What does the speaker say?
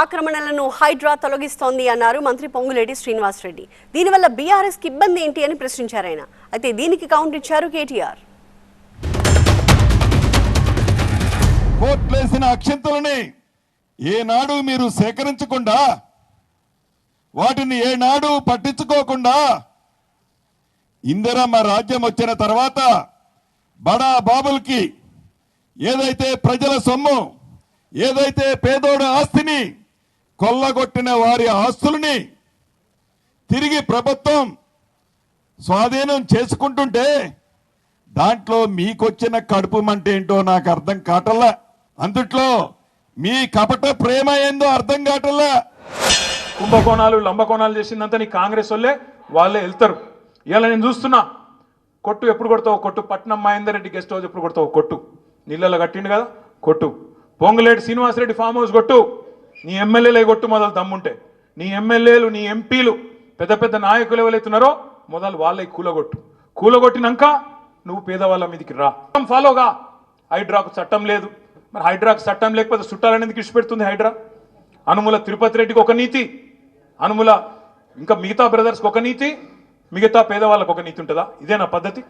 ఆక్రమణలను హైడ్రా తొలగిస్తోంది అన్నారు మంత్రి పొంగులేటి శ్రీనివాసరెడ్డి. దీనివల్ల బీఆర్ఎస్ కి ఇబ్బంది ఏంటి అని ప్రశ్నించారు ఆయన. అయితే దీనికి కౌంటర్ ఇచ్చారు కేటీఆర్. కోట్లేసిన అక్షంతలని ఏనాడు మీరు సేకరించకుండా, వాటిని ఏనాడు పట్టించుకోకుండా, ఇందిరమ్మ రాజ్యం వచ్చిన తర్వాత బడా బాబులకి ఏదైతే ప్రజల సొమ్ము, ఏదైతే పేదోడు ఆస్తిని కొల్లగొట్టిన వారి ఆస్తుల్ని తిరిగి ప్రభుత్వం స్వాధీనం చేసుకుంటుంటే దాంట్లో మీకొచ్చిన కడుపు మంటే ఏంటో నాకు అర్థం కావట్లా. అందుట్లో మీ కపట ప్రేమ ఏందో అర్థం కావట్లా. కుంభకోణాలు లంబకోణాలు చేసిందంతా నీ కాంగ్రెస్ వాళ్ళే వెళ్తారు. ఇలా నేను చూస్తున్నా, కొట్టు ఎప్పుడు కొడతావు కొట్టు, పట్నం మహేందర్ రెడ్డి గెస్ట్ హౌస్ ఎప్పుడు కొడతావు కొట్టు, నీళ్ళలో కట్టిండు కదా కొట్టు, పొంగులేటి శ్రీనివాసరెడ్డి ఫామ్ హౌస్ కొట్టు, నీ ఎమ్మెల్యేలే కొట్టు మొదలు దమ్ముంటే, నీ ఎమ్మెల్యేలు నీ ఎంపీలు పెద్ద పెద్ద నాయకులు ఎవరైతున్నారో మొదలు వాళ్ళే కూలగొట్టినాక నువ్వు పేదవాళ్ళ మీదకి రా, ఫాలోగా. హైడ్రాకు చట్టం లేదు, మరి హైడ్రాకు చట్టం లేకపోతే చుట్టాలని ఎందుకు ఇచ్చిపెడుతుంది హైడ్రా? అనుముల తిరుపతి రెడ్డికి ఒక నీతి, అనుముల ఇంకా మిగతా బ్రదర్స్కి ఒక నీతి, మిగతా పేదవాళ్ళకు ఒక నీతి ఉంటుందా? ఇదేనా పద్ధతి?